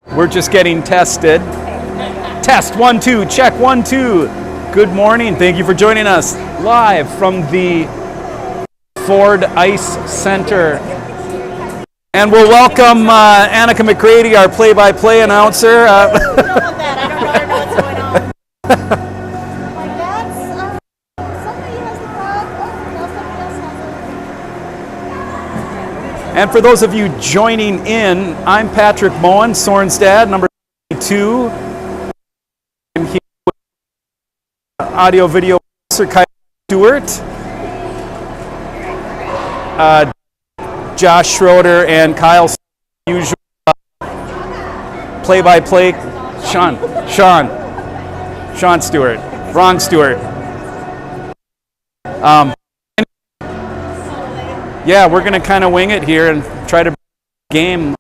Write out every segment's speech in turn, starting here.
We're just getting tested. Test 1 2, check 1 2. Good morning. Thank you for joining us live from the Ford Ice Center. And we'll welcome Annika McCready, our play-by-play announcer. I don't know about that. I don't know what's going on. Like that's somebody has the frog. Oh, no, somebody else has it. And for those of you joining in, I'm Patrick Moen, Soren's dad, number 2. I'm here with audio video producer Kyle Stewart, Josh Schroeder, and Kyle, usual play-by-play, Sean Stewart, wrong Stewart. Yeah, we're gonna kind of wing it here and try to game.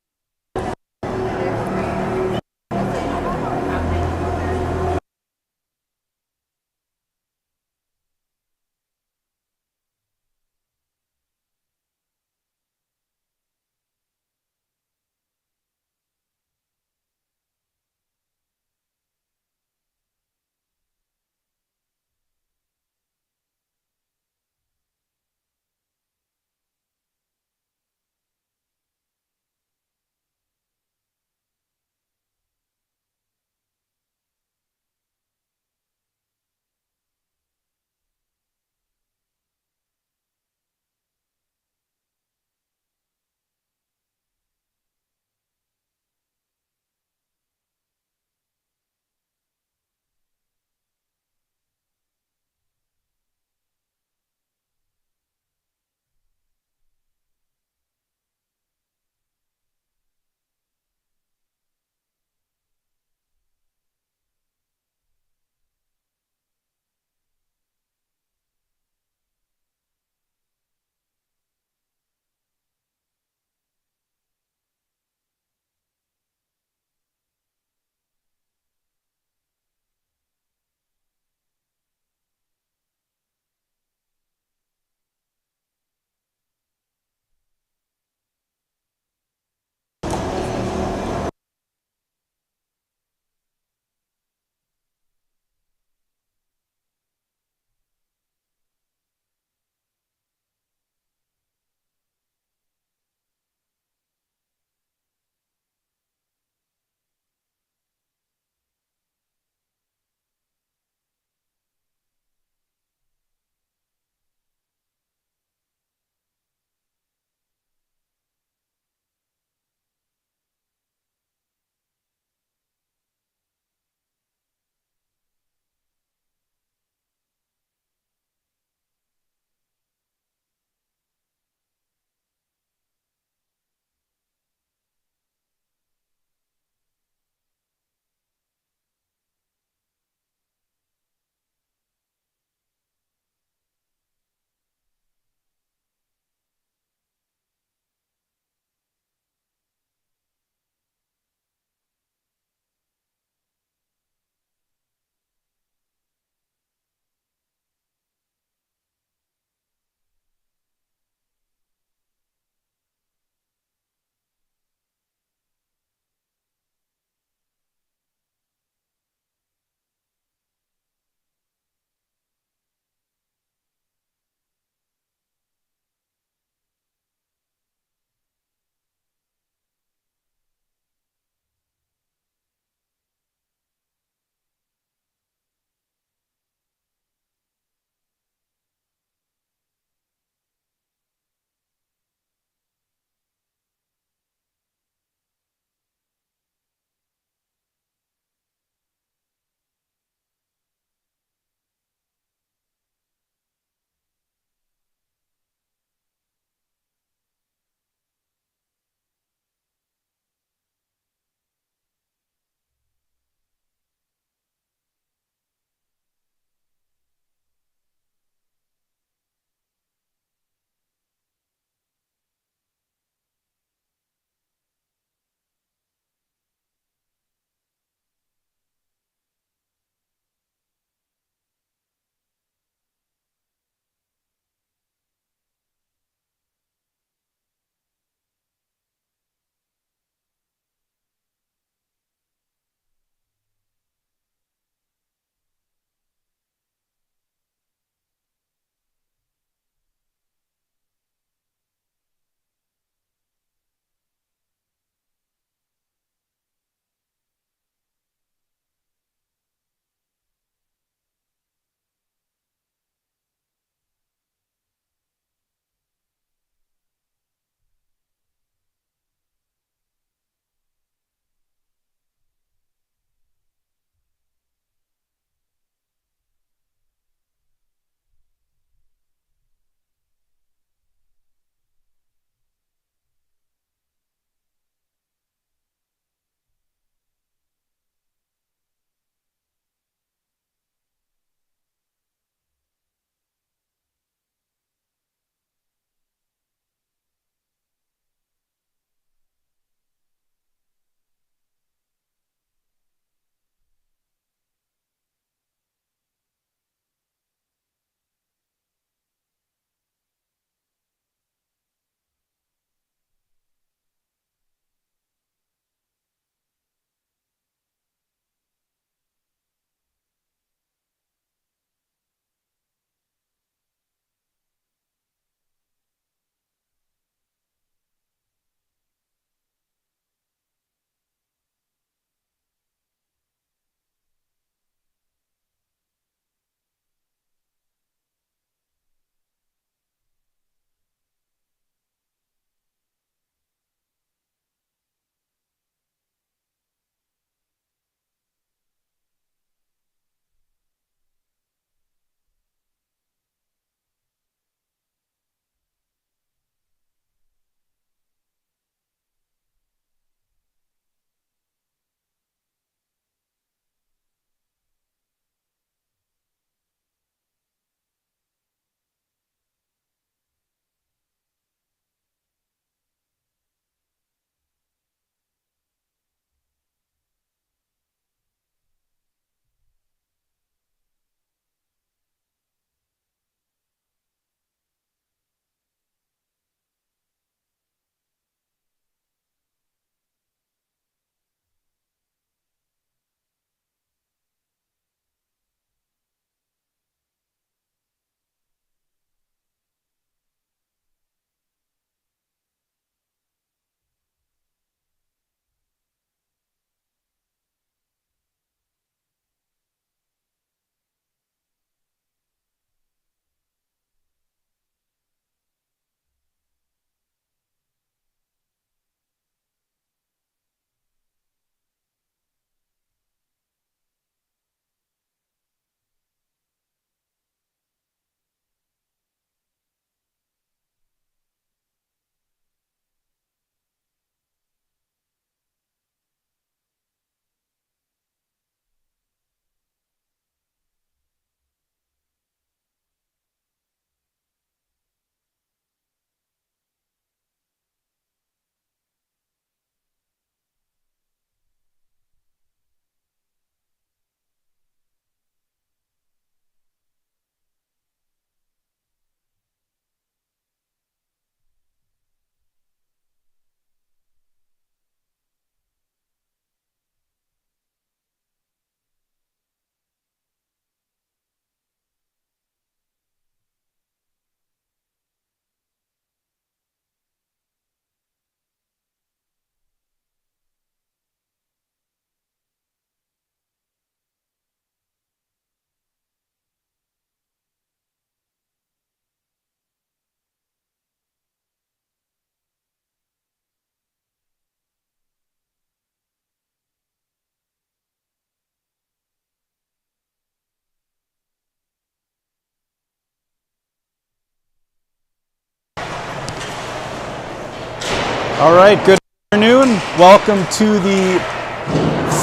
All right, good afternoon. Welcome to the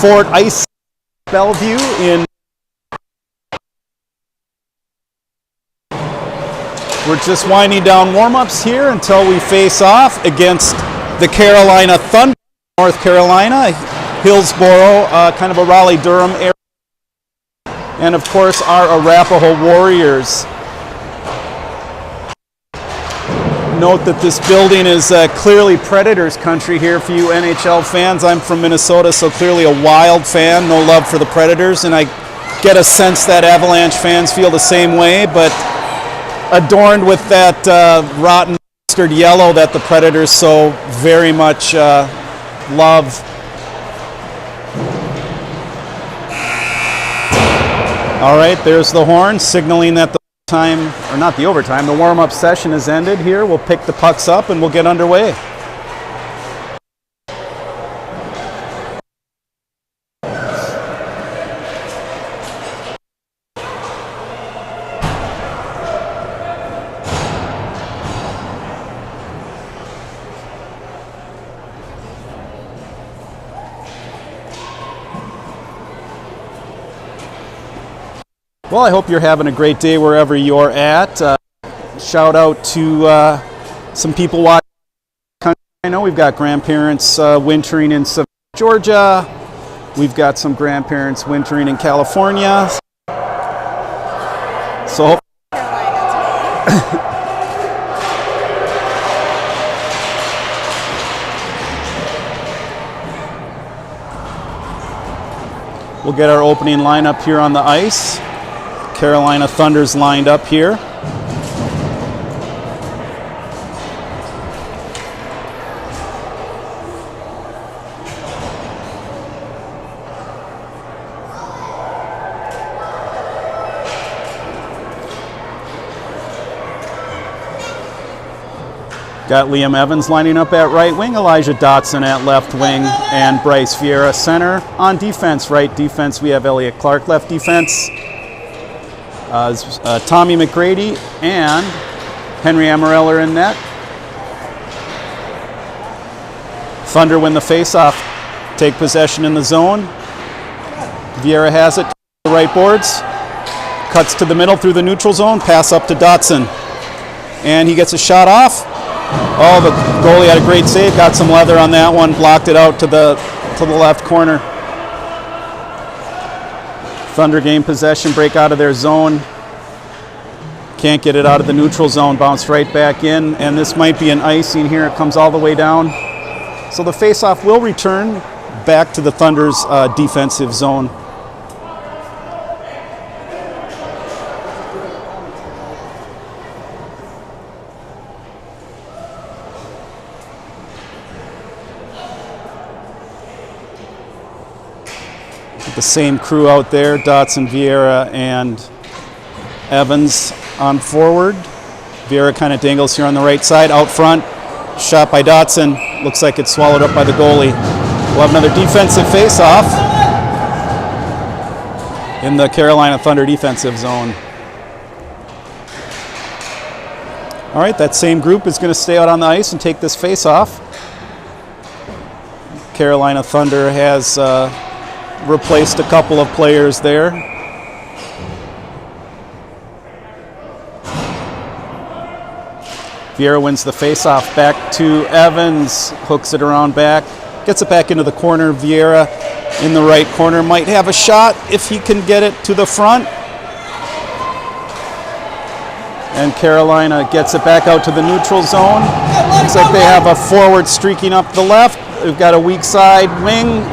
Ford Ice Bellevue in. We're just winding down warm-ups here until we face off against the Carolina Thunder, North Carolina, Hillsboro, kind of a Raleigh-Durham area, and of course our Arapahoe Warriors. Note that this building is clearly Predators country here for you NHL fans. I'm from Minnesota, so clearly a Wild fan, no love for the Predators, and I get a sense that Avalanche fans feel the same way, but adorned with that rotten mustard yellow that the Predators so very much love. All right, there's the horn signaling that the time, or not the overtime, the warm-up session has ended here. We'll pick the pucks up and we'll get underway. Well, I hope you're having a great day wherever you're at. Shout out to some people watching. I know we've got grandparents wintering in Savannah, Georgia. We've got some grandparents wintering in California. So we'll get our opening lineup here on the ice. Carolina Thunder's lined up here. Got Liam Evans lining up at right wing, Elijah Dotson at left wing, and Bryce Vieira center. On defense, right defense, we have Elliot Clark. Left defense, Tommy McGrady and Henry Amaral are in net. Thunder win the faceoff, take possession in the zone. Vieira has it to the right boards, cuts to the middle through the neutral zone, pass up to Dotson, and he gets a shot off. Oh, the goalie had a great save, got some leather on that one, blocked it out to the left corner. Thunder gain possession, break out of their zone. Can't get it out of the neutral zone, bounced right back in, and this might be an icing here. It comes all the way down. So the faceoff will return back to the Thunder's defensive zone. The same crew out there, Dotson, Vieira, and Evans on forward. Vieira kind of dangles here on the right side. Out front, shot by Dotson. Looks like it's swallowed up by the goalie. We'll have another defensive face-off in the Carolina Thunder defensive zone. All right, that same group is going to stay out on the ice and take this face-off. Carolina Thunder has replaced a couple of players there. Vieira wins the faceoff, back to Evans, hooks it around back, gets it back into the corner. Vieira in the right corner might have a shot if he can get it to the front. And Carolina gets it back out to the neutral zone. Looks like they have a forward streaking up the left. We've got a weak side wing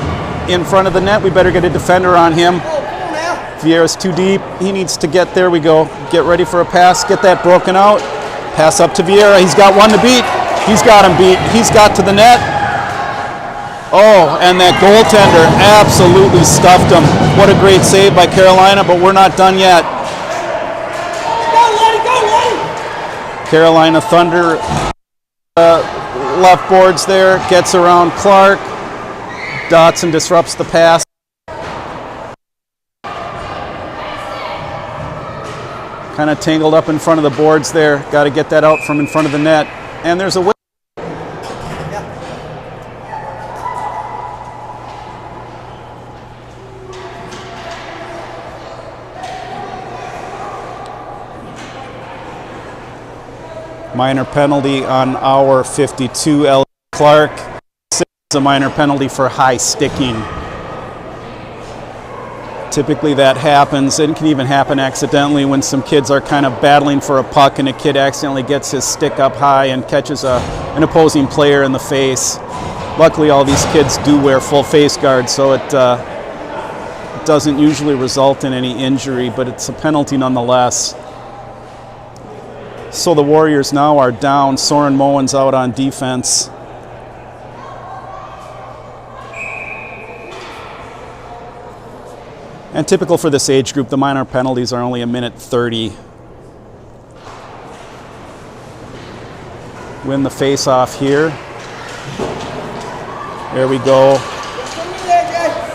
in front of the net. We better get a defender on him. Vieira's too deep. He needs to get, there we go. Get ready for a pass, get that broken out. Pass up to Vieira. He's got one to beat. He's got him beat. He's got to the net. Oh, and that goaltender absolutely stuffed him. What a great save by Carolina, but we're not done yet. Carolina Thunder left boards there, gets around Clark. Dotson disrupts the pass. Kind of tangled up in front of the boards there. Got to get that out from in front of the net. And there's a whistle. Minor penalty on our 52, L. Clark. It's a minor penalty for high sticking. Typically that happens. It can even happen accidentally when some kids are kind of battling for a puck and a kid accidentally gets his stick up high and catches an opposing player in the face. Luckily all these kids do wear full face guards, so it doesn't usually result in any injury, but it's a penalty nonetheless. So the Warriors now are down. Soren Moen's out on defense. And typical for this age group, the minor penalties are only a minute 30. Win the face-off here. There we go.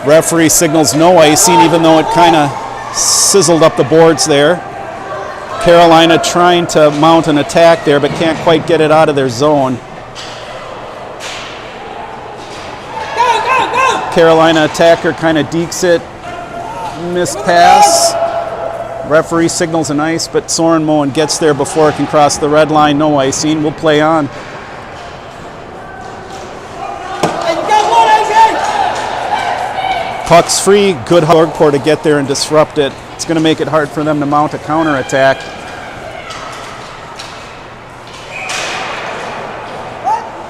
Referee signals no icing, even though it kind of sizzled up the boards there. Carolina trying to mount an attack there, but can't quite get it out of their zone. Carolina attacker kind of dekes it. Missed pass. Referee signals an ice, but Soren Moen gets there before it can cross the red line. No icing. We'll play on. Puck's free. Good hardcore to get there and disrupt it. It's going to make it hard for them to mount a counterattack.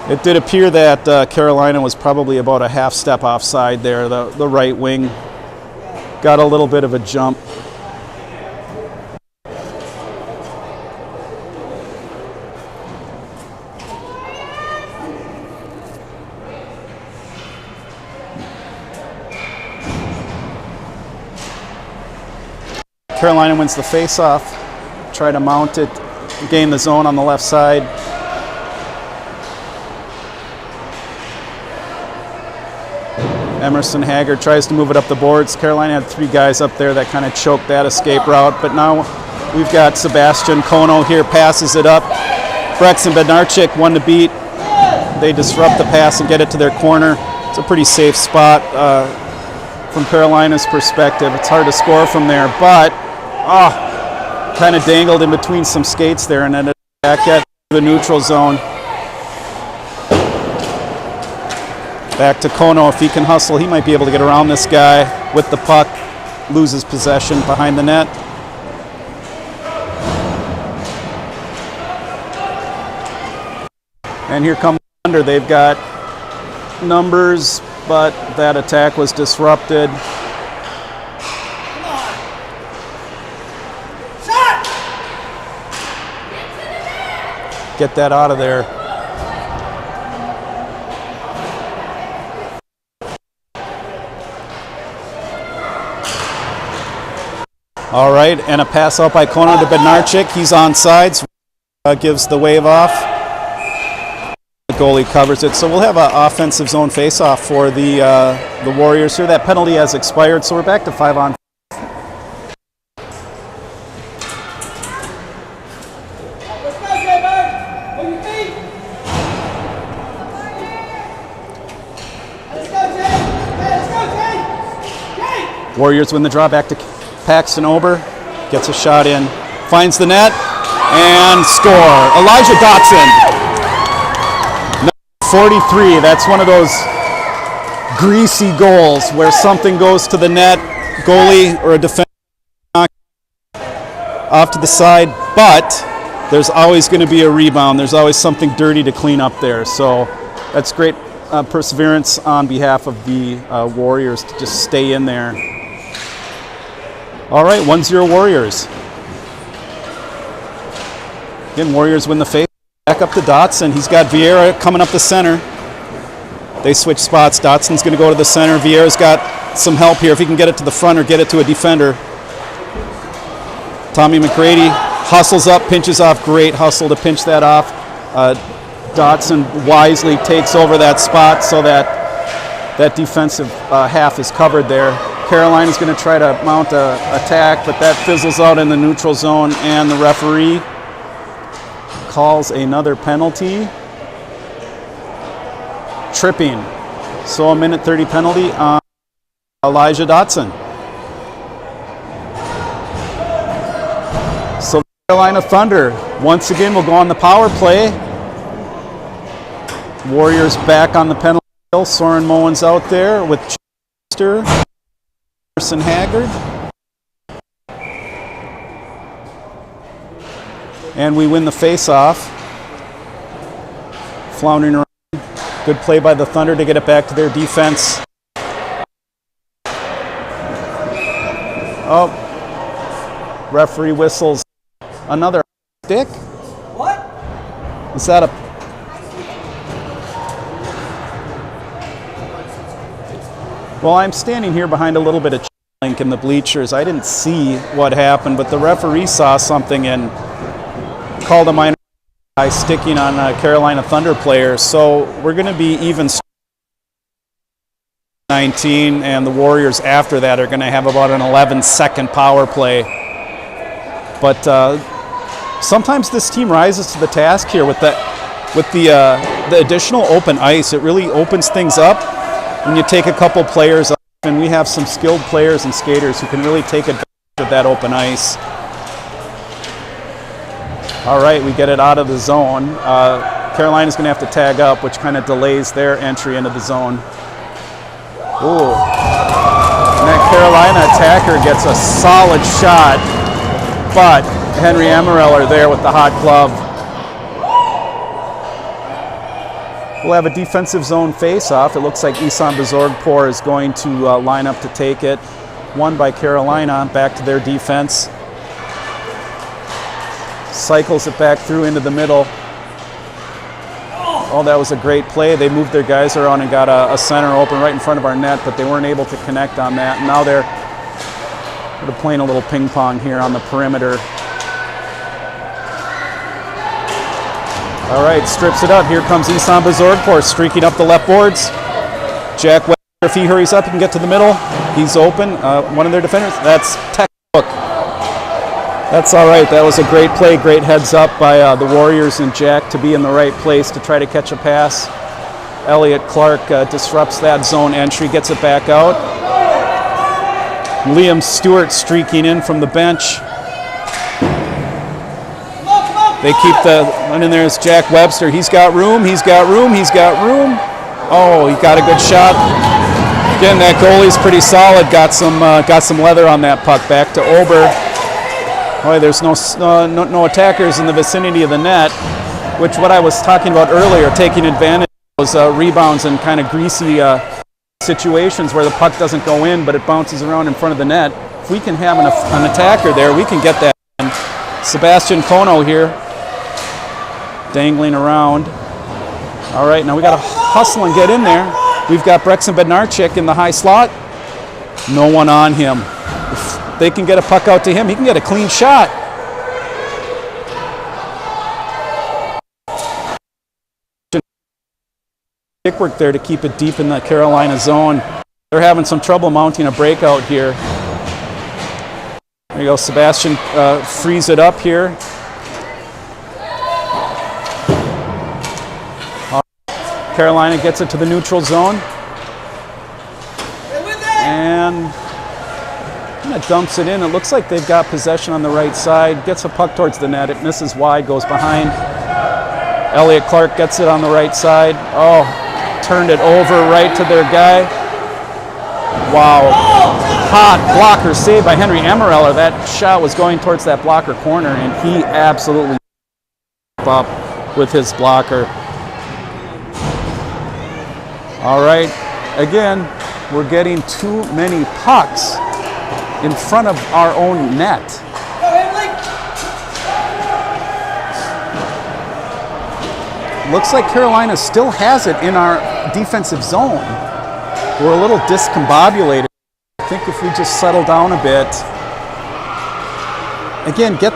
It did appear that Carolina was probably about a half step offside there. The right wing got a little bit of a jump. Carolina wins the face-off. Try to mount it, gain the zone on the left side. Emerson Haggard tries to move it up the boards. Carolina had 3 guys up there that kind of choked that escape route, but now we've got Sebastian Kono here, passes it up. Brexton Bednarchik, one to beat. They disrupt the pass and get it to their corner. It's a pretty safe spot from Carolina's perspective. It's hard to score from there, but kind of dangled in between some skates there and ended back at the neutral zone. Back to Kono. If he can hustle, he might be able to get around this guy with the puck. Loses possession behind the net. And here comes Thunder. They've got numbers, but that attack was disrupted. Get that out of there. All right, and a pass out by Kono to Bednarchik. He's on sides, gives the wave off. The goalie covers it. So we'll have an offensive zone face-off for the Warriors here. That penalty has expired, so we're back to 5-on-5. Warriors win the draw. Back to Paxton Ober, gets a shot in, finds the net, and score. Elijah Dotson, number 43. That's one of those greasy goals where something goes to the net, goalie or a defender off to the side, but there's always going to be a rebound. There's always something dirty to clean up there. So that's great perseverance on behalf of the Warriors to just stay in there. All right, 1-0 Warriors. Again, Warriors win the face. Back up to Dotson. He's got Vieira coming up the center. They switch spots. Dotson's going to go to the center. Vieira's got some help here if he can get it to the front or get it to a defender. Tommy McGrady hustles up, pinches off. Great hustle to pinch that off. Dotson wisely takes over that spot so that defensive half is covered there. Carolina's going to try to mount an attack, but that fizzles out in the neutral zone, and the referee calls another penalty. Tripping. So a minute 30 penalty on Elijah Dotson. So the Carolina Thunder Once again, we'll go on the power play. Warriors back on the penalty kill. Soren Moen's out there with Chester, Emerson Haggard. And we win the face-off. Floundering around. Good play by the Thunder to get it back to their defense. Oh, referee whistles another stick. What? Is that a... Well, I'm standing here behind a little bit of link in the bleachers. I didn't see what happened, but the referee saw something and called a minor sticking on a Carolina Thunder player. So we're going to be even 19, and the Warriors after that are going to have about an 11-second power play. But sometimes this team rises to the task here with the additional open ice. It really opens things up when you take a couple players up, and we have some skilled players and skaters who can really take advantage of that open ice. All right, we get it out of the zone. Carolina's going to have to tag up, which kind of delays their entry into the zone. Ooh. And that Carolina attacker gets a solid shot, but Henry Amareller there with the hot glove. We'll have a defensive zone face-off. It looks like Isan Bazorgpour is going to line up to take it. Won by Carolina, back to their defense. Cycles it back through into the middle. Oh, that was a great play. They moved their guys around and got a center open right in front of our net, but they weren't able to connect on that. And now they're playing a little ping pong here on the perimeter. All right, strips it up. Here comes Isan Bazorgpour streaking up the left boards. Jack Webster, if he hurries up, he can get to the middle. He's open. One of their defenders. That's textbook. That's all right. That was a great play, great heads up by the Warriors and Jack to be in the right place to try to catch a pass. Elliot Clark disrupts that zone entry, gets it back out. Liam Stewart streaking in from the bench. They keep and then there's Jack Webster. He's got room, he's got room, he's got room. Oh, he got a good shot. Again, that goalie's pretty solid. Got some leather on that puck. Back to Ober. Boy, there's no attackers in the vicinity of the net, which what I was talking about earlier, taking advantage of those rebounds and kind of greasy situations where the puck doesn't go in, but it bounces around in front of the net. If we can have an attacker there, we can get that in. Sebastian Kono here, dangling around. All right, now we got to hustle and get in there. We've got Brexen Bednarczyk in the high slot. No one on him. If they can get a puck out to him, he can get a clean shot. Stick work there to keep it deep in the Carolina zone. They're having some trouble mounting a breakout here. There you go, Sebastian frees it up here. Carolina gets it to the neutral zone. And dumps it in. It looks like they've got possession on the right side. Gets a puck towards the net. It misses wide, goes behind. Elliot Clark gets it on the right side. Oh, turned it over right to their guy. Wow. Hot blocker save by Henry Amareller. That shot was going towards that blocker corner, and he absolutely up with his blocker. All right. Again, we're getting too many pucks in front of our own net. Looks like Carolina still has it in our defensive zone. We're a little discombobulated. I think if we just settle down a bit. Again, get...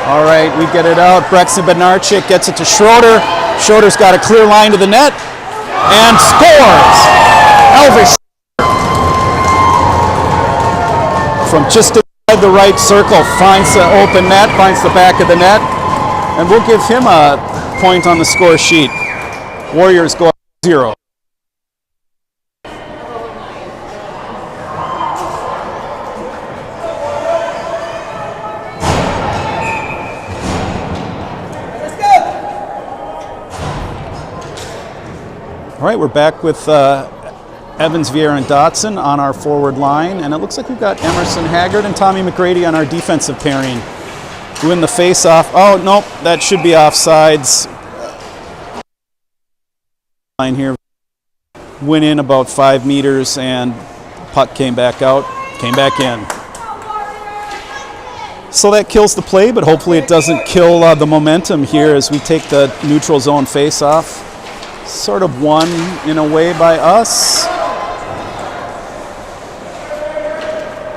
All right, we get it out. Brexen Bednarczyk gets it to Schroeder. Schroeder's got a clear line to the net and scores! Elvis from just inside the right circle finds the open net, finds the back of the net, and we'll give him a point on the score sheet. Warriors go up 0. All right, we're back with Evans, Vieira, and Dotson on our forward line, and it looks like we've got Emerson Haggard and Tommy McGrady on our defensive pairing. Win the face-off. Oh, nope, that should be offsides. Line here. Went in about 5 meters, and puck came back out, came back in. So that kills the play, but hopefully it doesn't kill the momentum here as we take the neutral zone face-off. Sort of won in a way by us.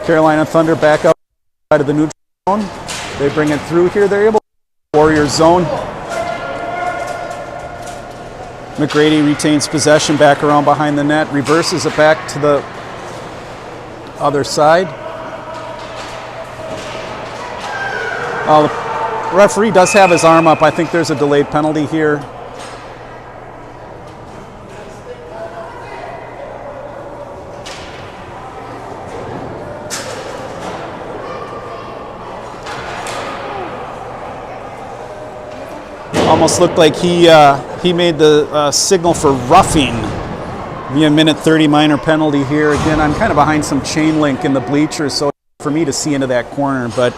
Carolina Thunder back outside of the neutral zone. They bring it through here. They're able to Warriors zone. McGrady retains possession back around behind the net, reverses it back to the other side. The referee does have his arm up. I think there's a delayed penalty here. Almost looked like he made the signal for roughing. Be a minute 30 minor penalty here. Again, I'm kind of behind some chain link in the bleachers, so for me to see into that corner, but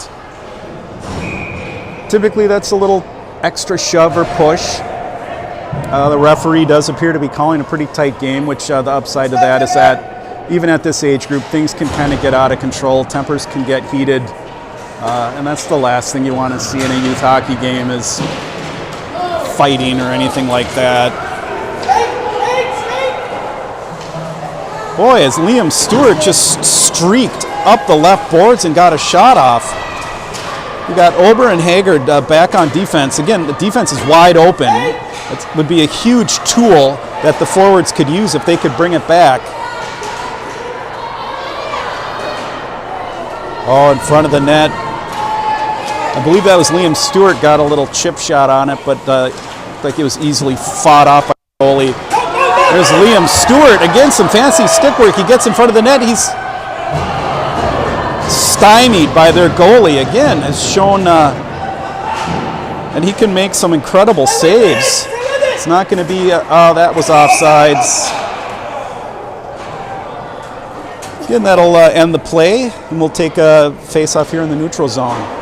typically that's a little extra shove or push. The referee does appear to be calling a pretty tight game, which the upside to that is that even at this age group, things can kind of get out of control. Tempers can get heated, and that's the last thing you want to see in a youth hockey game is fighting or anything like that. Boy, as Liam Stewart just streaked up the left boards and got a shot off. We got Ober and Haggard back on defense. Again, the defense is wide open. It would be a huge tool that the forwards could use if they could bring it back. Oh, in front of the net. I believe that was Liam Stewart got a little chip shot on it, but looked like it was easily fought off by the goalie. There's Liam Stewart. Again, some fancy stick work. He gets in front of the net. He's stymied by their goalie. Again, has shown and he can make some incredible saves. It's not going to be, that was offsides. Again, that'll end the play, and we'll take a face-off here in the neutral zone.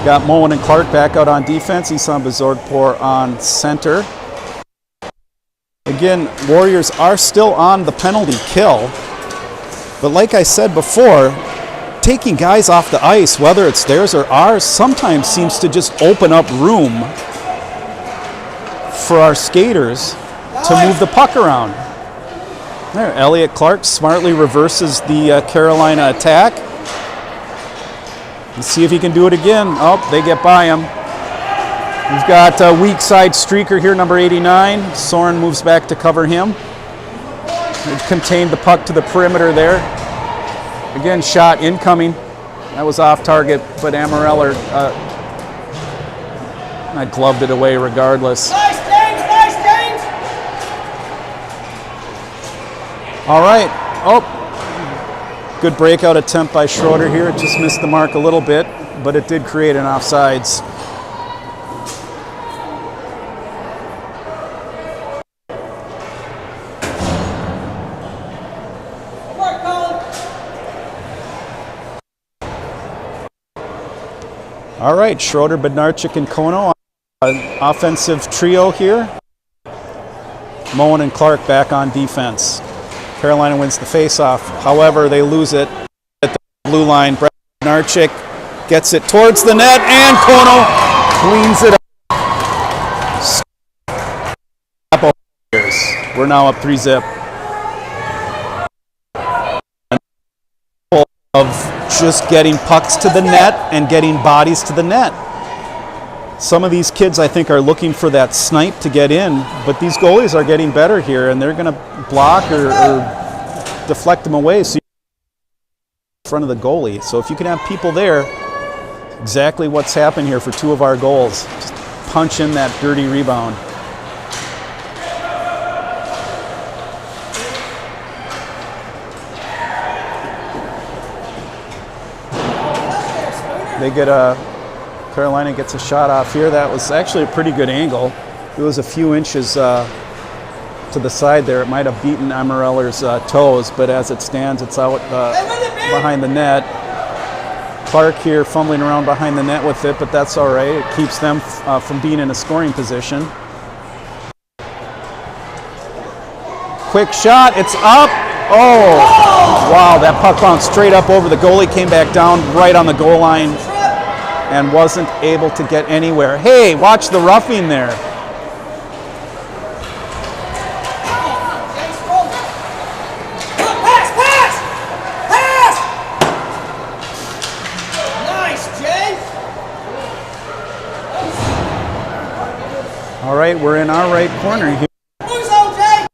Got Moen and Clark back out on defense. Isan Bazorgpour on center. Again, Warriors are still on the penalty kill. But like I said before, taking guys off the ice, whether it's theirs or ours, sometimes seems to just open up room for our skaters to move the puck around. There, Elliot Clark smartly reverses the Carolina attack. Let's see if he can do it again. Oh, they get by him. We've got a weak side streaker here, number 89. Soren moves back to cover him. They've contained the puck to the perimeter there. Again, shot incoming. That was off target, but Amareller I gloved it away regardless. Nice change! All right. Oh, good breakout attempt by Schroeder here. It just missed the mark a little bit, but it did create an offsides. All right, Schroeder, Bednarchik, and Kono, offensive trio here. Moen and Clark back on defense. Carolina wins the faceoff. However, they lose it at the blue line. Bednarchik gets it towards the net, and Kono cleans it up. We're now up 3-0. Of just getting pucks to the net and getting bodies to the net. Some of these kids, I think, are looking for that snipe to get in, but these goalies are getting better here, and they're going to block or deflect them away so you're in front of the goalie. So if you can have people there, exactly what's happened here for two of our goals. Just punch in that dirty rebound. They get Carolina gets a shot off here. That was actually a pretty good angle. It was a few inches to the side there. It might have beaten Emereller's toes, but as it stands, it's out behind the net. Clark here fumbling around behind the net with it, but that's all right. It keeps them from being in a scoring position. Quick shot, it's up. Oh, wow, that puck bounced straight up over the goalie, came back down right on the goal line and wasn't able to get anywhere. Hey, watch the roughing there. Pass, pass! Pass! Nice, Jay! All right, we're in our right corner here. Who's on, Jay?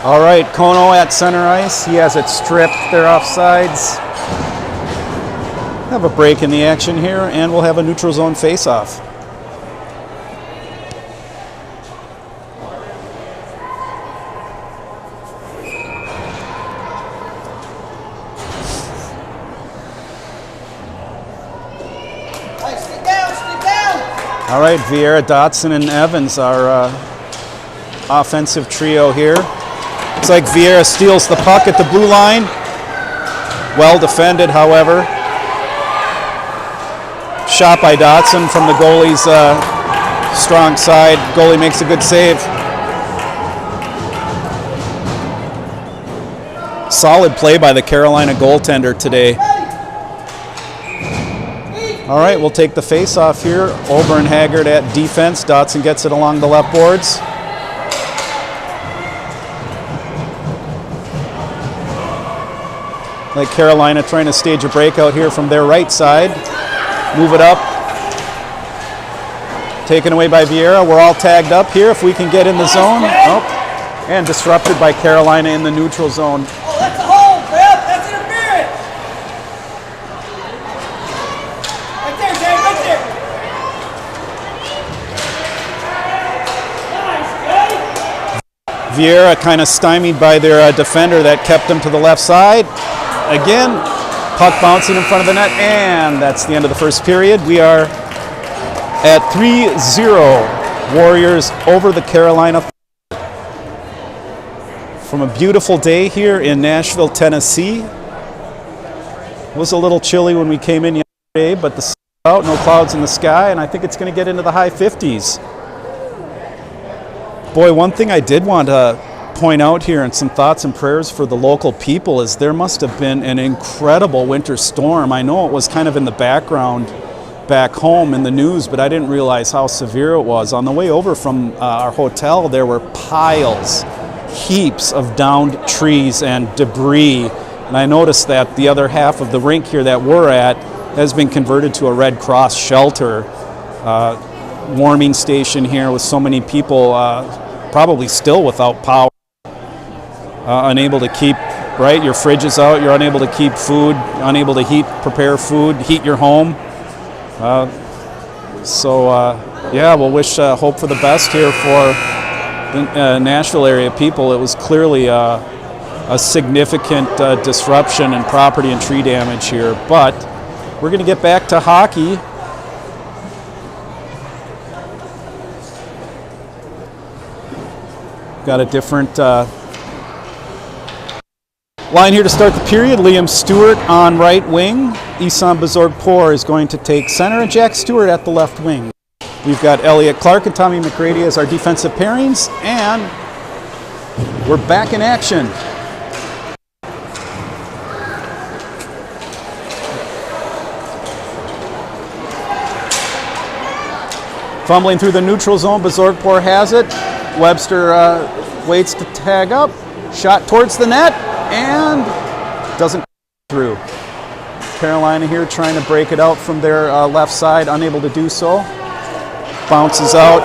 All right, Kono at center ice. He has it stripped. They're offsides. Have a break in the action here, and we'll have a neutral zone face-off. Hey, stick down, stick down! All right, Vieira, Dotson, and Evans, our offensive trio here. Looks like Vieira steals the puck at the blue line. Well defended, however. Shot by Dotson from the goalie's strong side. Goalie makes a good save. Solid play by the Carolina goaltender today. All right, we'll take the face-off here. Ober and Haggard at defense. Dotson gets it along the left boards. Like Carolina trying to stage a breakout here from their right side. Move it up. Taken away by Vieira. We're all tagged up here if we can get in the zone. Oh, and disrupted by Carolina in the neutral zone. Oh, that's a hold, Bill! That's interference! Right there, Jay, right there! Nice, Jay! Vieira kind of stymied by their defender that kept them to the left side. Again, puck bouncing in front of the net, and that's the end of the first period. We are at 3-0. Warriors over the Carolina. From a beautiful day here in Nashville, Tennessee. It was a little chilly when we came in yesterday, but the sun's out, no clouds in the sky, and I think it's going to get into the high 50s. Boy, one thing I did want to point out here, and some thoughts and prayers for the local people, is there must have been an incredible winter storm. I know it was kind of in the background back home in the news, but I didn't realize how severe it was. On the way over from our hotel, there were piles, heaps of downed trees and debris. And I noticed that the other half of the rink here that we're at has been converted to a Red Cross shelter, warming station here with so many people probably still without power. Unable to keep, right, your fridge is out, you're unable to keep food, unable to prepare food, heat your home. Yeah, we'll wish hope for the best here for the Nashville area people. It was clearly a significant disruption in property and tree damage here, but we're going to get back to hockey. Got a different line here to start the period. Liam Stewart on right wing. Isan Bazorg-Por is going to take center, and Jack Stewart at the left wing. We've got Elliot Clark and Tommy McGrady as our defensive pairings, and we're back in action. Fumbling through the neutral zone, Bazorg-Por has it. Webster waits to tag up. Shot towards the net, and doesn't through. Carolina here trying to break it out from their left side, unable to do so. Bounces out.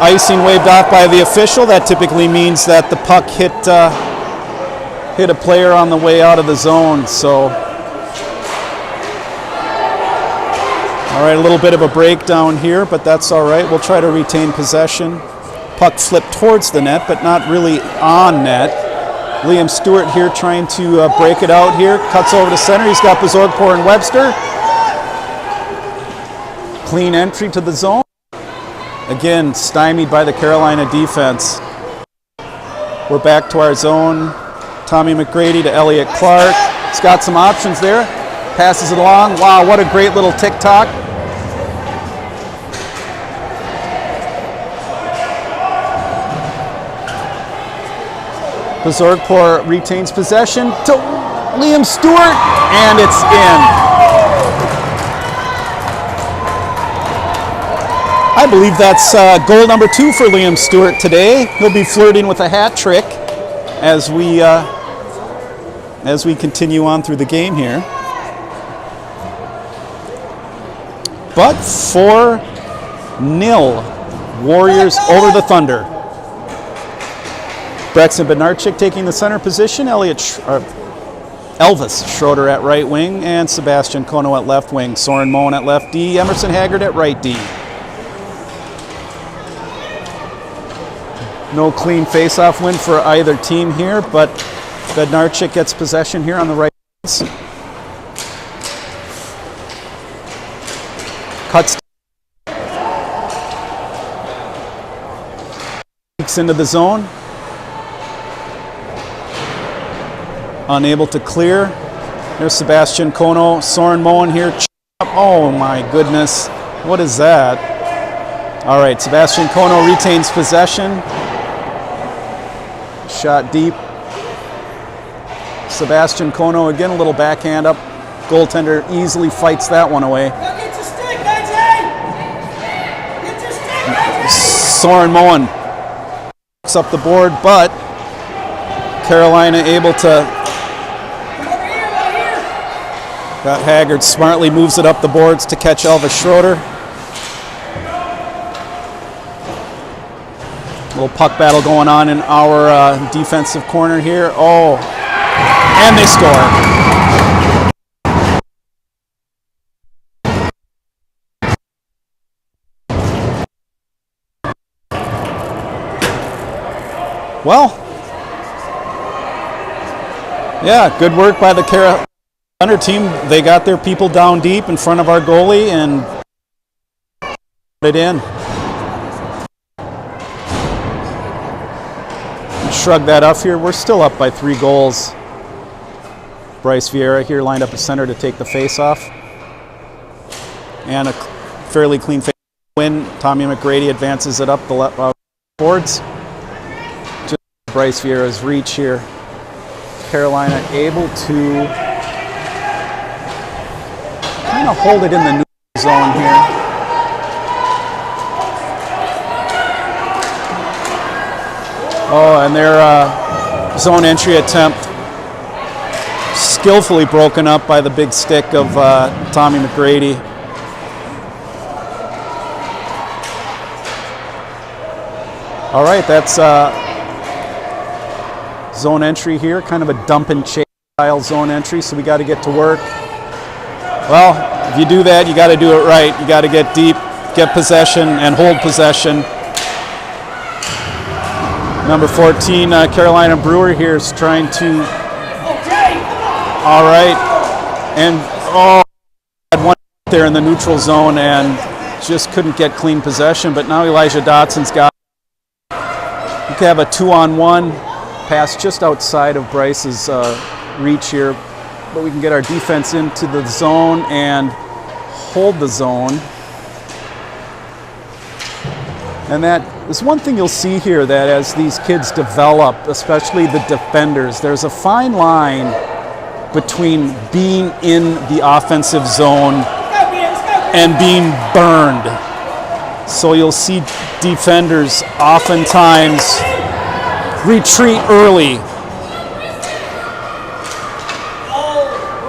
Icing waved off by the official. That typically means that the puck hit a player on the way out of the zone. So, all right, a little bit of a breakdown here, but that's all right. We'll try to retain possession. Puck flipped towards the net, but not really on net. Liam Stewart here trying to break it out here. Cuts over to center. He's got Bezorgpour and Webster. Clean entry to the zone. Again, stymied by the Carolina defense. We're back to our zone. Tommy McGrady to Elliot Clark. He's got some options there. Passes it along. Wow, what a great little tick-tock. Bezorgpour retains possession to Liam Stewart, and it's in. I believe that's goal number 2 for Liam Stewart today. He'll be flirting with a hat trick as we continue on through the game here. But 4-0 Warriors over the Thunder. Brexton Bednarczyk taking the center position, Elvis Schroeder at right wing, and Sebastian Kono at left wing. Soren Moen at left D, Emerson Haggard at right D. No clean face-off win for either team here, but Bednarczyk gets possession here on the right. Cuts into the zone. Unable to clear. There's Sebastian Kono. Soren Moen here. Oh my goodness. What is that? All right, Sebastian Kono retains possession. Shot deep. Sebastian Kono again, a little backhand up. Goaltender easily fights that one away. Get your stick, AJ! Get your stick, AJ! Soren Moen picks up the board, but Carolina able to. Got Haggard smartly moves it up the boards to catch Elvis Schroeder. Little puck battle going on in our defensive corner here. Oh, and they score. Well, yeah, good work by the Carolina team. They got their people down deep in front of our goalie and put it in. Shrug that off here. We're still up by 3 goals. Bryce Vieira here lined up at center to take the face-off. And a fairly clean face win. Tommy McGrady advances it up the left boards. Just Bryce Vieira's reach here. Carolina able to kind of hold it in the neutral zone here. Oh, and their zone entry attempt skillfully broken up by the big stick of Tommy McGrady. All right, that's zone entry here, kind of a dump and chase style zone entry, so we got to get to work. Well, if you do that, you got to do it right. You got to get deep, get possession, and hold possession. Number 14, Carolina Brewer here is trying to. All right, and had one there in the neutral zone and just couldn't get clean possession. But now Elijah Dotson's got. We could have a 2-on-1 pass just outside of Bryce's reach here, but we can get our defense into the zone and hold the zone. And that is one thing you'll see here, that as these kids develop, especially the defenders, there's a fine line between being in the offensive zone and being burned. So you'll see defenders oftentimes retreat early.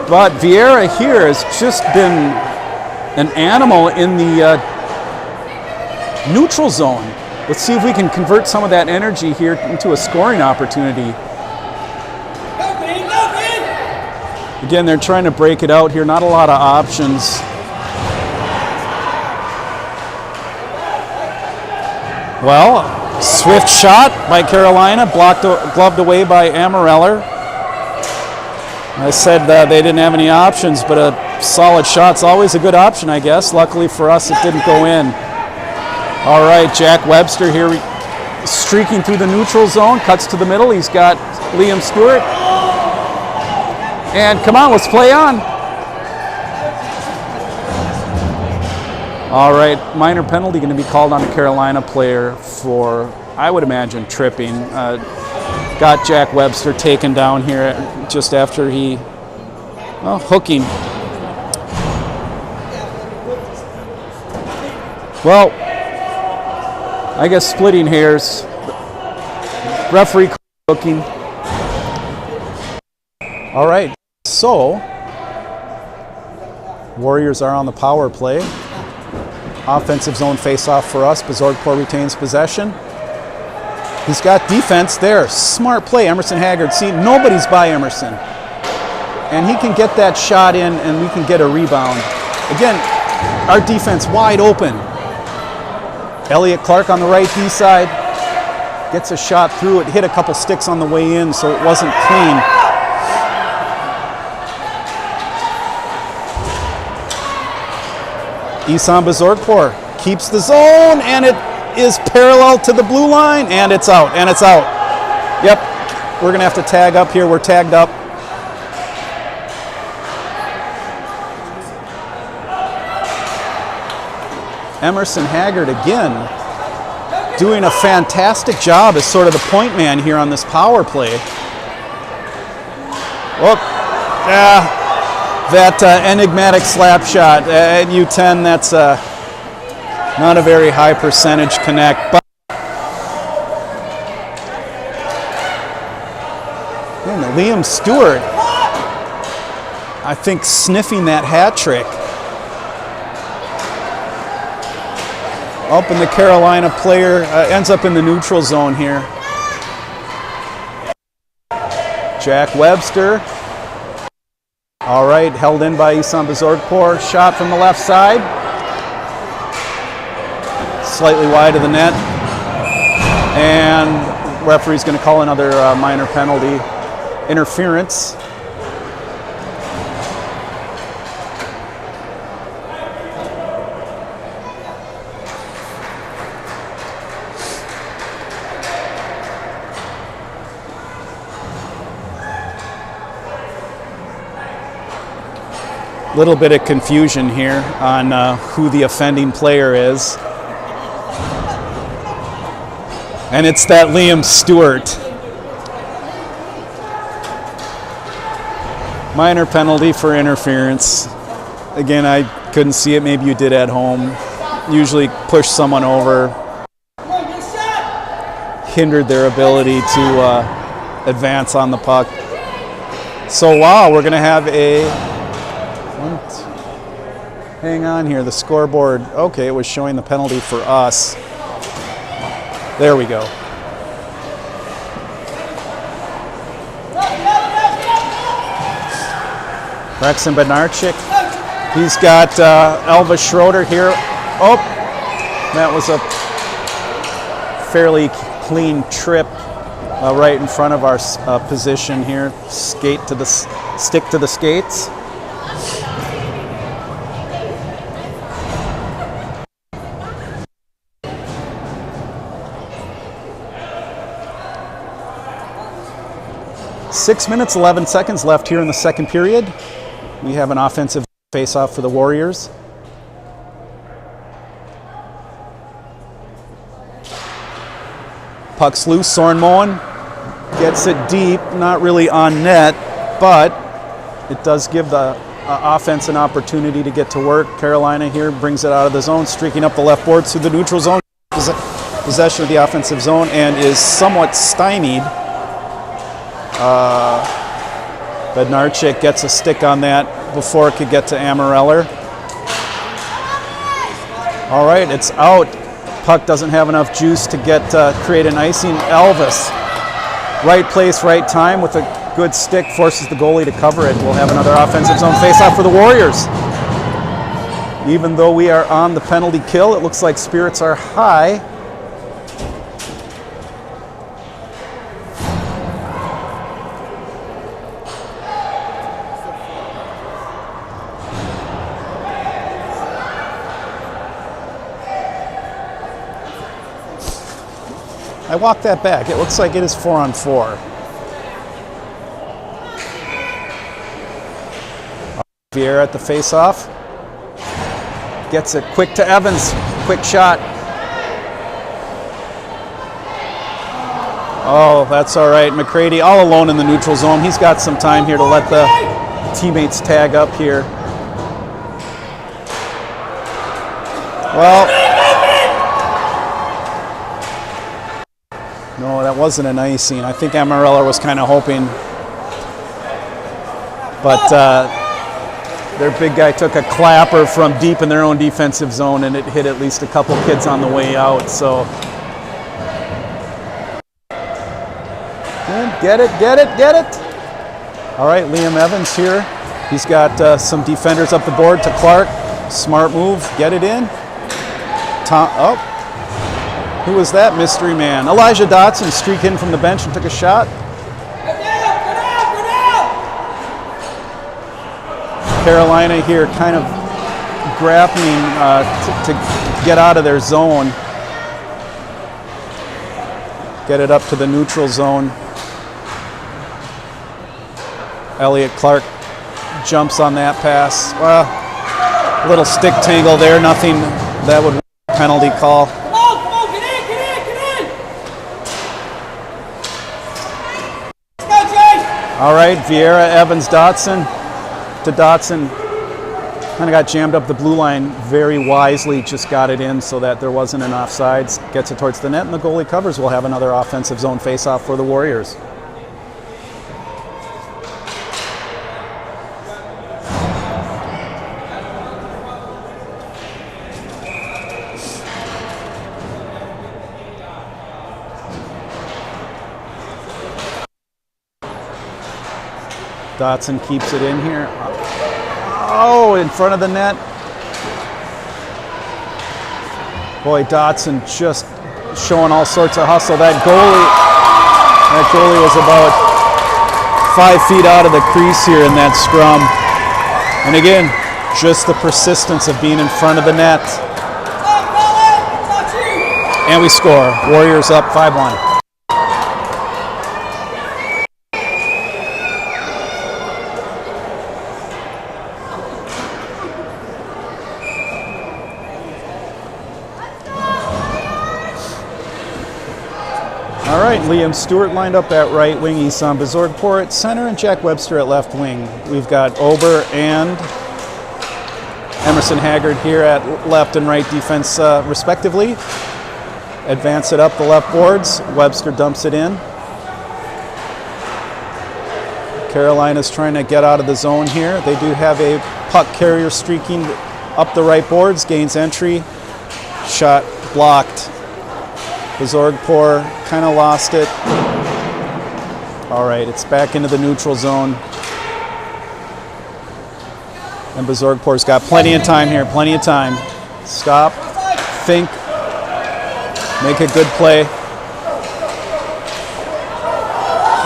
But Vieira here has just been an animal in the neutral zone. Let's see if we can convert some of that energy here into a scoring opportunity. Again, they're trying to break it out here. Not a lot of options. Well, Swift shot by Carolina, gloved away by Amareller. I said they didn't have any options, but a solid shot's always a good option, I guess. Luckily for us, it didn't go in. All right, Jack Webster here streaking through the neutral zone, cuts to the middle. He's got Liam Stewart. And come on, let's play on. All right, minor penalty going to be called on a Carolina player for, I would imagine, tripping. Got Jack Webster taken down here just after he, hooking. Well, I guess splitting hairs. Referee hooking. All right, so Warriors are on the power play. Offensive zone face-off for us. Bezorgpor retains possession. He's got defense there. Smart play, Emerson Haggard. See, nobody's by Emerson. And he can get that shot in, and we can get a rebound. Again, our defense wide open. Elliott Clark on the right D side. Gets a shot through it. Hit a couple sticks on the way in, so it wasn't clean. Isan Bezorgpor keeps the zone, and it is parallel to the blue line, and it's out, and it's out. Yep, we're gonna have to tag up here. We're tagged up. Emerson Haggard again doing a fantastic job as sort of the point man here on this power play. Whoop, that enigmatic slap shot at U10, that's not a very high percentage connect. But and Liam Stewart, I think, sniffing that hat trick. Up in the Carolina player ends up in the neutral zone here. Jack Webster. All right, held in by Isan Bezorgpor. Shot from the left side. Slightly wide of the net. And referee's going to call another minor penalty. Interference. Little bit of confusion here on who the offending player is. And it's that Liam Stewart. Minor penalty for interference. Again, I couldn't see it. Maybe you did at home. Usually push someone over. Hindered their ability to advance on the puck. So wow, we're going to have a... Hang on here, the scoreboard. Okay, it was showing the penalty for us. There we go. Rexon Bednarczyk. He's got Elvis Schroeder here. Oh, that was a fairly clean trip right in front of our position here. Stick to the skates. Six minutes, 11 seconds left here in the second period. We have an offensive face-off for the Warriors. Puck's loose. Soren Moen gets it deep, not really on net, but it does give the offense an opportunity to get to work. Carolina here brings it out of the zone, streaking up the left boards through the neutral zone. Possession of the offensive zone and is somewhat stymied. Bednarczyk gets a stick on that before it could get to Amareller. All right, it's out. Puck doesn't have enough juice to create an icing. Elvis, right place, right time with a good stick, forces the goalie to cover it. We'll have another offensive zone face-off for the Warriors. Even though we are on the penalty kill, it looks like spirits are high. I walked that back. It looks like it is 4-on-4. Vieira at the face-off. Gets it quick to Evans. Quick shot. Oh, that's all right. McCready all alone in the neutral zone. He's got some time here to let the teammates tag up here. Well, no, that wasn't an icing. I think Amarella was kind of hoping. But their big guy took a clapper from deep in their own defensive zone, and it hit at least a couple kids on the way out. So, get it, get it, get it. All right, Liam Evans here. He's got some defenders up the board to Clark. Smart move, get it in. Oh, who was that mystery man? Elijah Dotson streaked in from the bench and took a shot. Carolina here kind of grappling to get out of their zone. Get it up to the neutral zone. Elliott Clark jumps on that pass. Well, a little stick tangle there, nothing that would penalty call. Come on, get in, get in, get in! Let's go, Jay! All right, Vieira, Evans, Dotson. To Dotson, kind of got jammed up the blue line very wisely, just got it in so that there wasn't an offsides. Gets it towards the net, and the goalie covers. We'll have another offensive zone face-off for the Warriors. Dotson keeps it in here. Oh, in front of the net. Boy, Dotson just showing all sorts of hustle. That goalie was about 5 feet out of the crease here in that scrum. And again, just the persistence of being in front of the net. And we score. Warriors up 5-1. All right, Liam Stewart lined up at right wing, Isan Bezorgpour at center, and Jack Webster at left wing. We've got Ober and Emerson Haggard here at left and right defense, respectively. Advance it up the left boards. Webster dumps it in. Carolina's trying to get out of the zone here. They do have a puck carrier streaking up the right boards, gains entry. Shot blocked. Bezorgpour kind of lost it. All right, it's back into the neutral zone. And Bezorgpour's got plenty of time here, plenty of time. Stop, think, make a good play.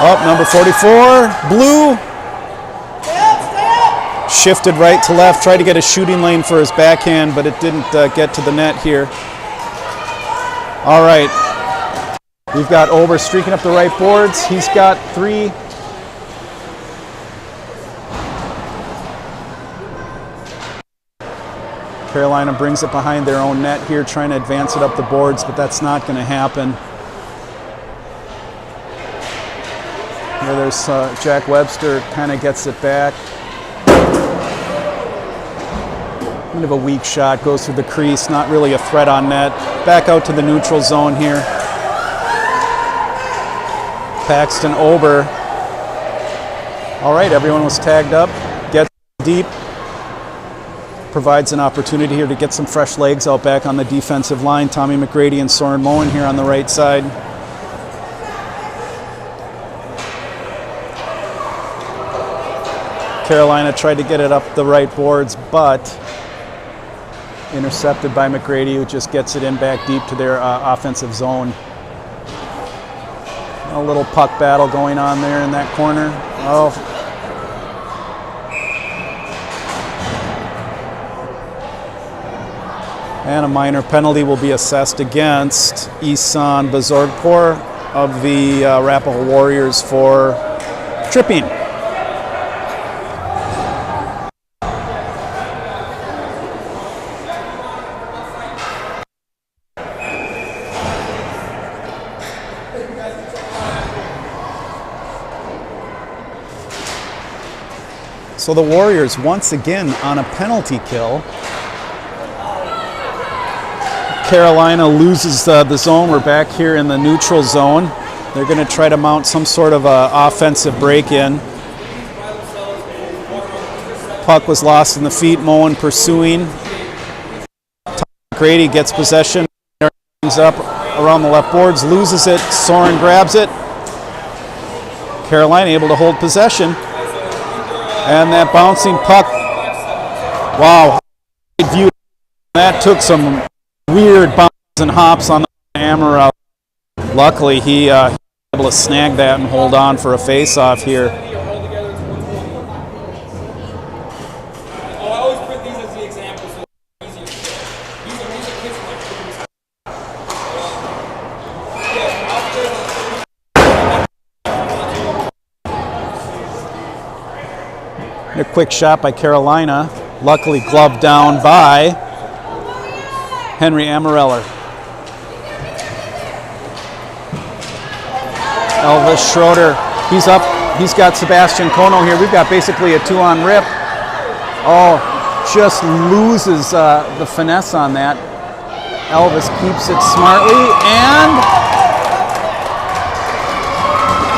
Oh, number 44, Blue. Shifted right to left, tried to get a shooting lane for his backhand, but it didn't get to the net here. All right, we've got Ober streaking up the right boards. He's got 3. Carolina brings it behind their own net here, trying to advance it up the boards, but that's not going to happen. Here there's Jack Webster, kind of gets it back. Kind of a weak shot, goes through the crease, not really a threat on net. Back out to the neutral zone here. Paxton Ober. All right, everyone was tagged up. Gets deep. Provides an opportunity here to get some fresh legs out back on the defensive line. Tommy McGrady and Soren Moen here on the right side. Carolina tried to get it up the right boards, but intercepted by McGrady, who just gets it in back deep to their offensive zone. A little puck battle going on there in that corner. Oh. And a minor penalty will be assessed against Isan Bazorgpour of the Arapahoe Warriors for tripping. So the Warriors once again on a penalty kill. Carolina loses the zone. We're back here in the neutral zone. They're going to try to mount some sort of offensive break-in. Puck was lost in the feet. Moen pursuing. Grady gets possession. Brings up around the left boards. Loses it. Soren grabs it. Carolina able to hold possession. And that bouncing puck, wow, view. That took some weird bounces and hops on the Amarillo. Luckily, he was able to snag that and hold on for a face-off here. A quick shot by Carolina, luckily gloved down by Henry Amareller. Elvis Schroeder, he's up. He's got Sebastian Kono here. We've got basically a two-on rip. Oh, just loses the finesse on that. Elvis keeps it smartly, and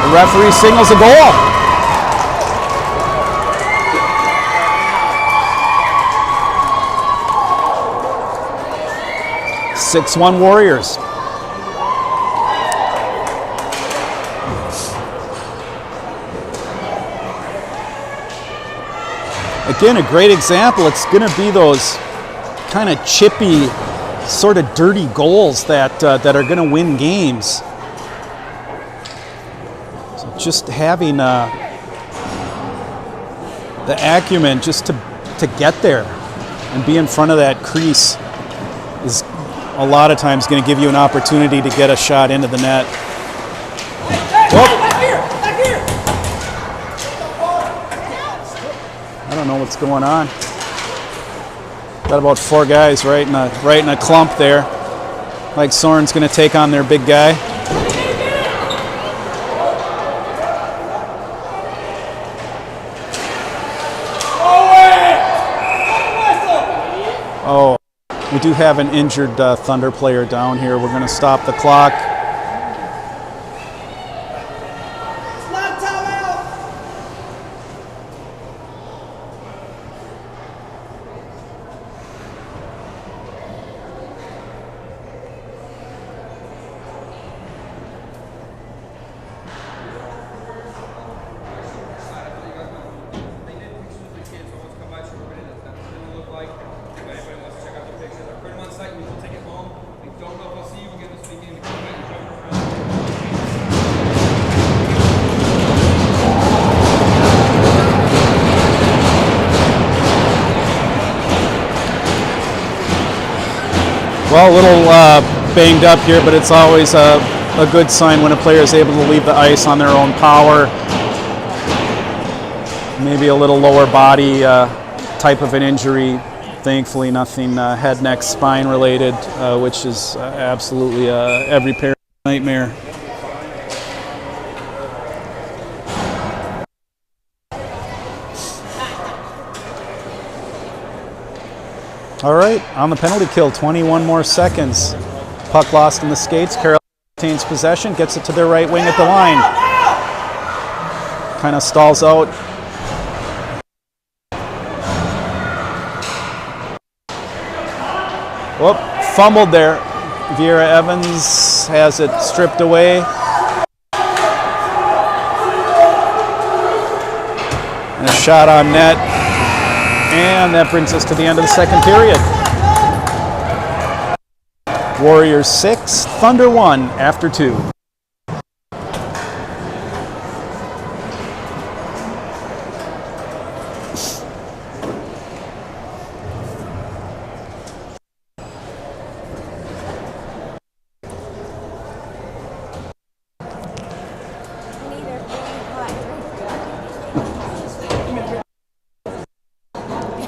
the referee signals a goal. 6-1 Warriors. Again, a great example. It's going to be those kind of chippy, sort of dirty goals that are going to win games. So just having the acumen just to get there and be in front of that crease is a lot of times going to give you an opportunity to get a shot into the net. Back here! I don't know what's going on. Got about 4 guys right in a clump there. Like Soren's going to take on their big guy. Oh. We do have an injured Thunder player down here. We're going to stop the clock. Slap timeout! Well, a little banged up here, but it's always a good sign when a player is able to leave the ice on their own power. Maybe a little lower body type of an injury. Thankfully, nothing head, neck, spine related, which is absolutely every parent's nightmare. All right, on the penalty kill, 21 more seconds. Puck lost in the skates. Carolina retains possession, gets it to their right wing at the line. Kind of stalls out. Whoop, fumbled there. Vieira Evans has it stripped away. And a shot on net. And that brings us to the end of the second period. Warriors 6, Thunder 1 after 2.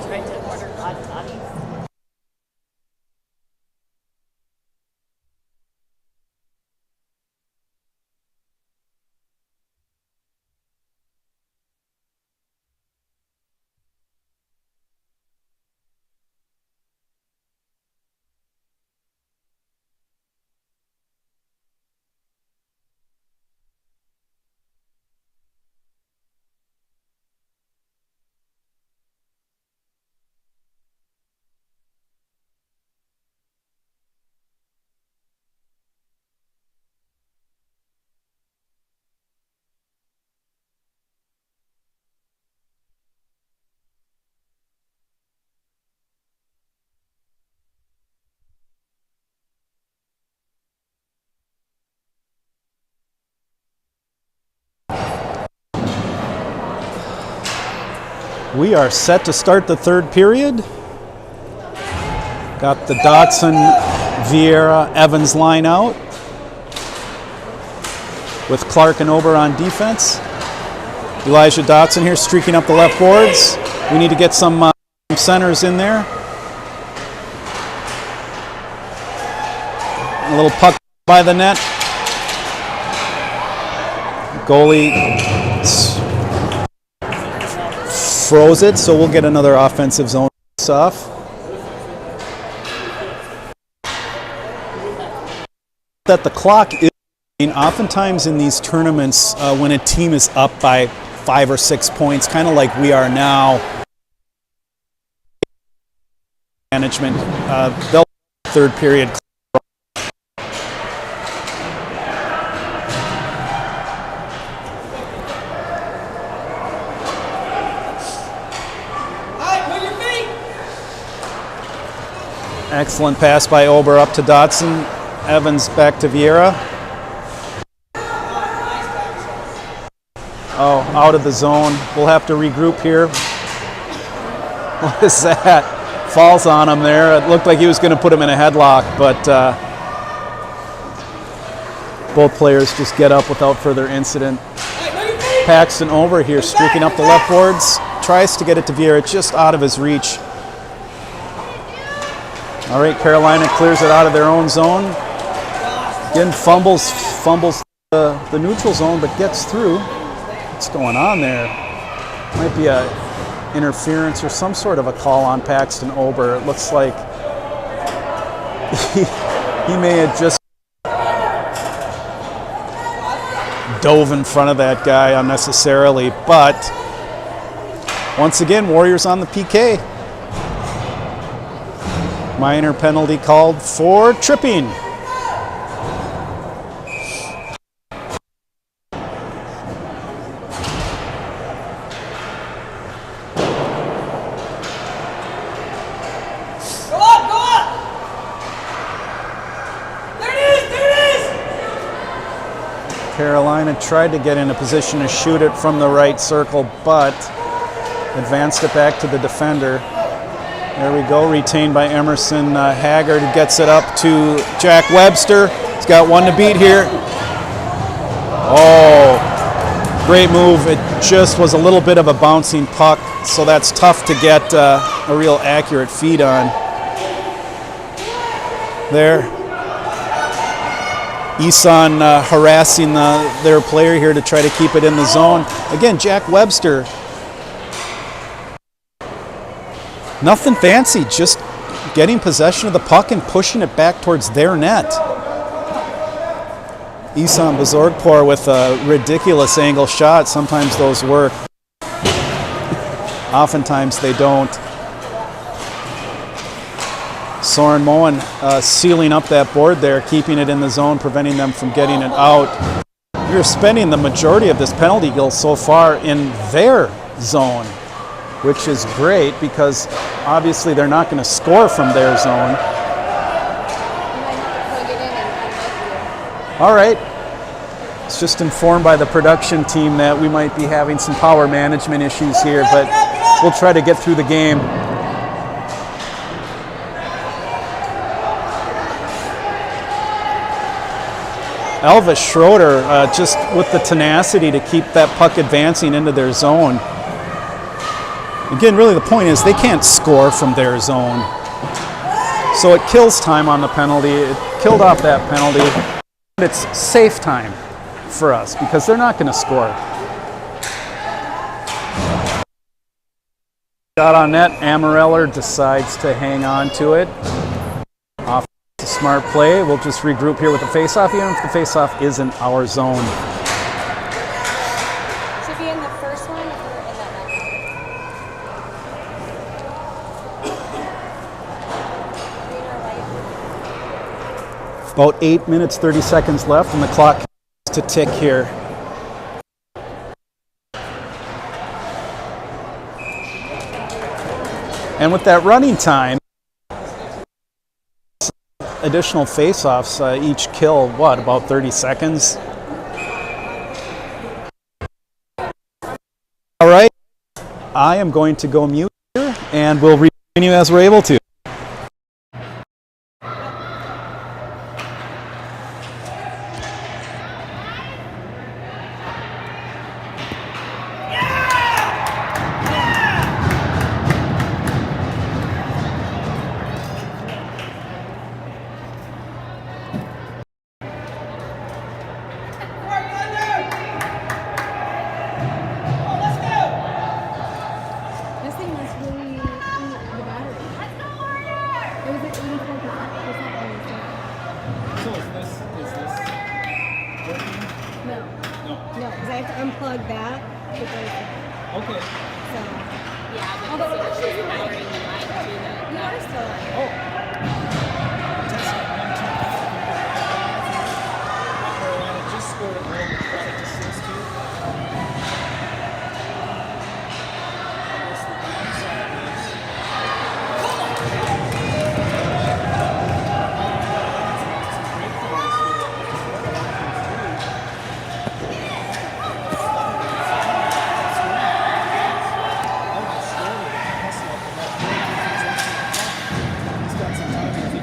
Trying to order hot toddies. We are set to start the third period. Got the Dotson, Vieira, Evans line out with Clark and Ober on defense. Elijah Dotson here streaking up the left boards. We need to get some centers in there. A little puck by the net. Goalie froze it, so we'll get another offensive zone off. That the clock is, oftentimes in these tournaments, when a team is up by 5 or 6 points, kind of like we are now, management, they'll third period. Excellent pass by Ober up to Dotson. Evans back to Vieira. Oh, out of the zone. We'll have to regroup here. What is that? Falls on him there. It looked like he was going to put him in a headlock, but both players just get up without further incident. Paxton Ober here streaking up the left boards. Tries to get it to Vieira, just out of his reach. All right, Carolina clears it out of their own zone. Again, fumbles the neutral zone, but gets through. What's going on there? Might be a interference or some sort of a call on Paxton Ober. It looks like he may have just dove in front of that guy unnecessarily, but once again, Warriors on the PK. Minor penalty called for tripping. Go up! There it is! Carolina tried to get in a position to shoot it from the right circle, but advanced it back to the defender. There we go, retained by Emerson Haggard, who gets it up to Jack Webster. He's got one to beat here. Oh, great move. It just was a little bit of a bouncing puck, so that's tough to get a real accurate feed on. There. Eson harassing their player here to try to keep it in the zone. Again, Jack Webster. Nothing fancy, just getting possession of the puck and pushing it back towards their net. Isan Bazorgpour with a ridiculous angle shot. Sometimes those work. Oftentimes they don't. Soren Moen sealing up that board there, keeping it in the zone, preventing them from getting it out. You're spending the majority of this penalty kill so far in their zone, which is great because obviously they're not going to score from their zone. All right. It's just informed by the production team that we might be having some power management issues here, but we'll try to get through the game. Elvis Schroeder just with the tenacity to keep that puck advancing into their zone. Again, really the point is they can't score from their zone. So it kills time on the penalty. It killed off that penalty. It's safe time for us because they're not going to score. Shot on net, Amareller decides to hang on to it. Off a smart play. We'll just regroup here with the faceoff, even if the faceoff isn't our zone. Should be in the first one or in that one? About 8 minutes, 30 seconds left, and the clock to tick here. And with that running time, additional face-offs, each kill, what, about 30 seconds? All right, I am going to go mute here, and we'll continue as we're able to. This thing must really eat the battery. It was at 84%. So is this working? No. No. No, because I have to unplug that to go to Okay. so. Yeah, although it actually is powering the mic to the. You are still on. Oh. Testing 1, 2, 3. Carolina just scored a goal to cut it to 6-2. That's the downside is. He's got some time if he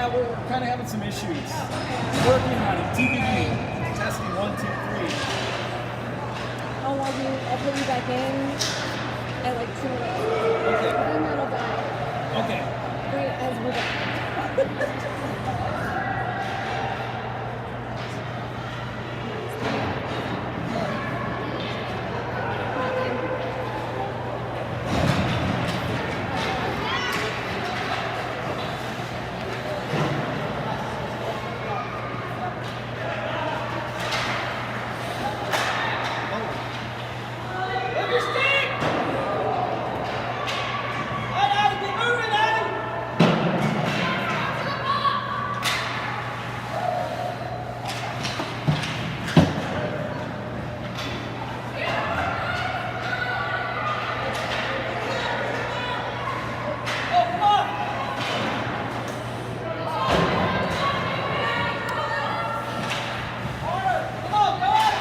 Yeah, we're kind of having some issues. Working on it. TBD. Testing 1, 2, 3. Oh, I'll put you back in at like 2 minutes. Okay. Then that'll die. Okay. Right as we're done. Move your stick! All right, Addy, be moving, Addy! Oh, come on! Harder! Come on, go on!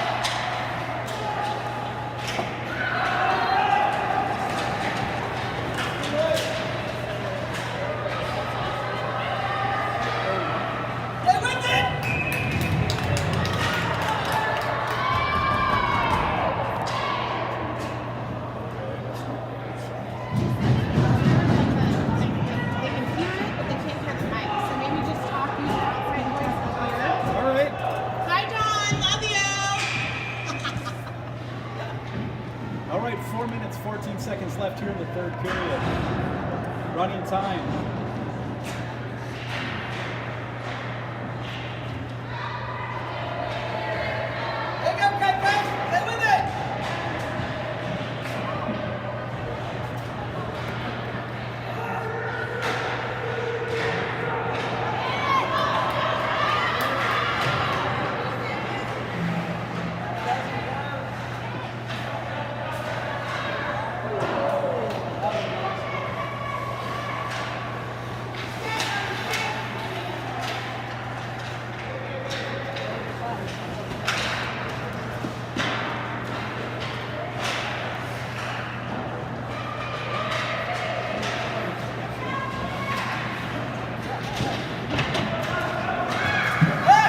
Stay with it! They can hear it, but they can't hear the mic. So maybe just talk, use the outside voice to hear. All right. Hi, John. Love you. All right, 4 minutes, 14 seconds left here in the third period. Running time. There you go, Craig. Stay with it!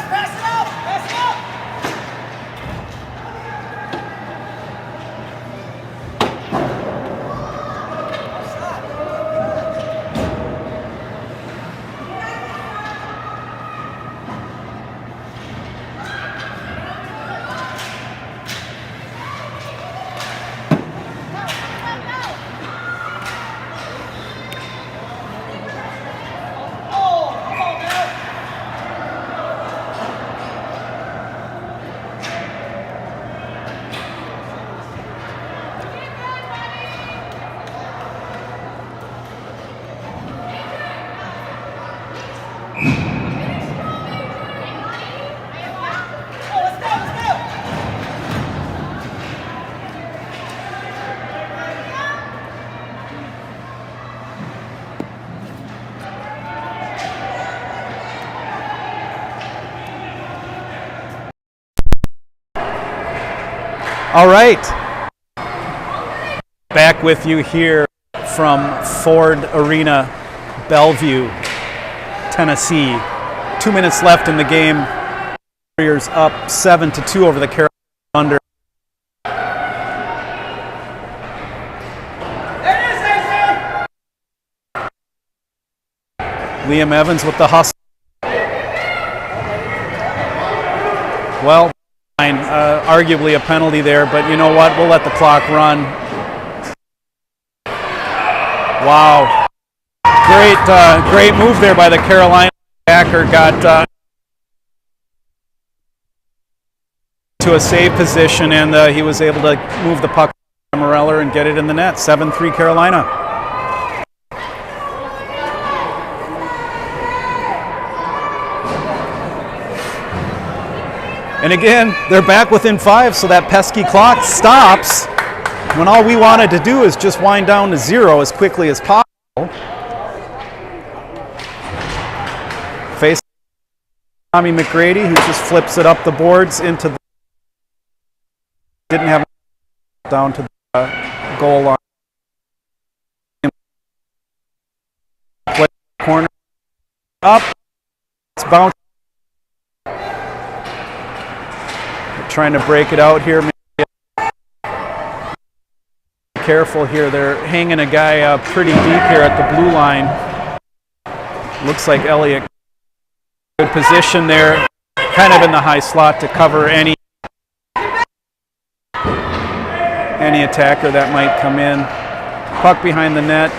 Pass it up! Pass it up! Oh, come on, man! Oh, let's go, let's go! All right. Back with you here from Ford Arena, Bellevue, Tennessee. 2 minutes left in the game. Warriors up 7-2 over the Carolina Thunder. There it is, AJ! Liam Evans with the hustle. Well, fine. Arguably a penalty there, but you know what? We'll let the clock run. Wow. Great move there by the Carolina backer. Got to a save position, and he was able to move the puck to Morella and get it in the net. 7-3 Carolina. And again, they're back within 5, so that pesky clock stops when all we wanted to do is just wind down to 0 as quickly as possible. Face Tommy McGrady, who just flips it up the boards into the... Didn't have down to the goal line. Play corner up, trying to break it out here. Careful here. They're hanging a guy pretty deep here at the blue line. Looks like Elliott. Good position there, kind of in the high slot to cover any attacker that might come in. Puck behind the net.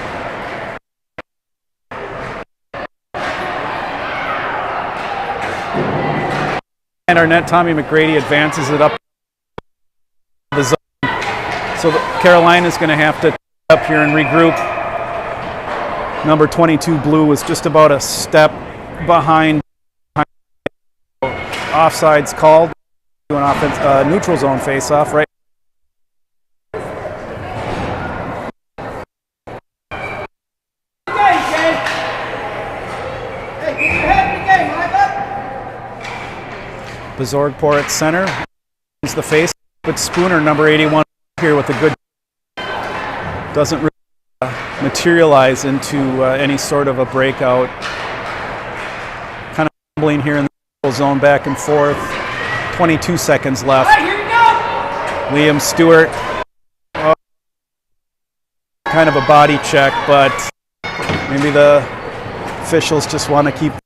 And our net, Tommy McGrady advances it up the zone. So Carolina's going to have to up here and regroup. Number 22 blue was just about a step behind. Offside's called. Do an offense, neutral zone face-off, right? Bezorgpor at center. He's the face. But Spooner, number 81, here with a good. Doesn't really materialize into any sort of a breakout. Kind of fumbling here in the zone back and forth. 22 seconds left. All right, here we go. Liam Stewart. Kind of a body check, but maybe the officials just want to keep it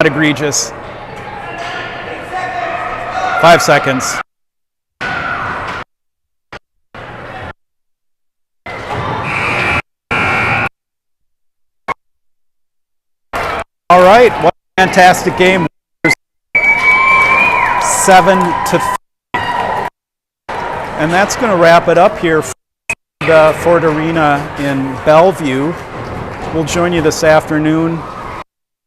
egregious. 5 seconds. All right, what a fantastic game. 7-3. And that's going to wrap it up here for the Ford Arena in Bellevue. We'll join you this afternoon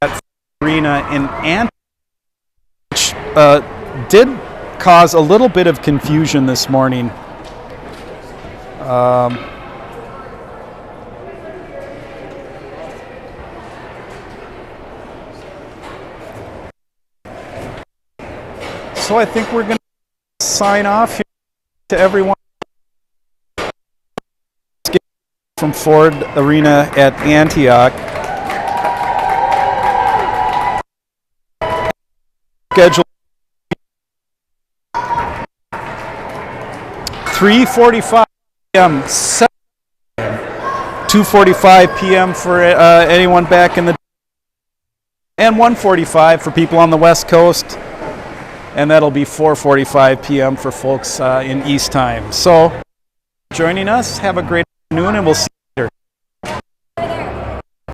at Ford Arena in Antioch, which did cause a little bit of confusion this morning. So I think we're going to sign off here to everyone from Ford Arena at Antioch. Schedule 3:45 p.m. 2:45 p.m. for anyone back in the, and 1:45 for people on the West Coast. And that'll be 4:45 p.m. for folks in East Time. So, joining us, have a great afternoon, and we'll see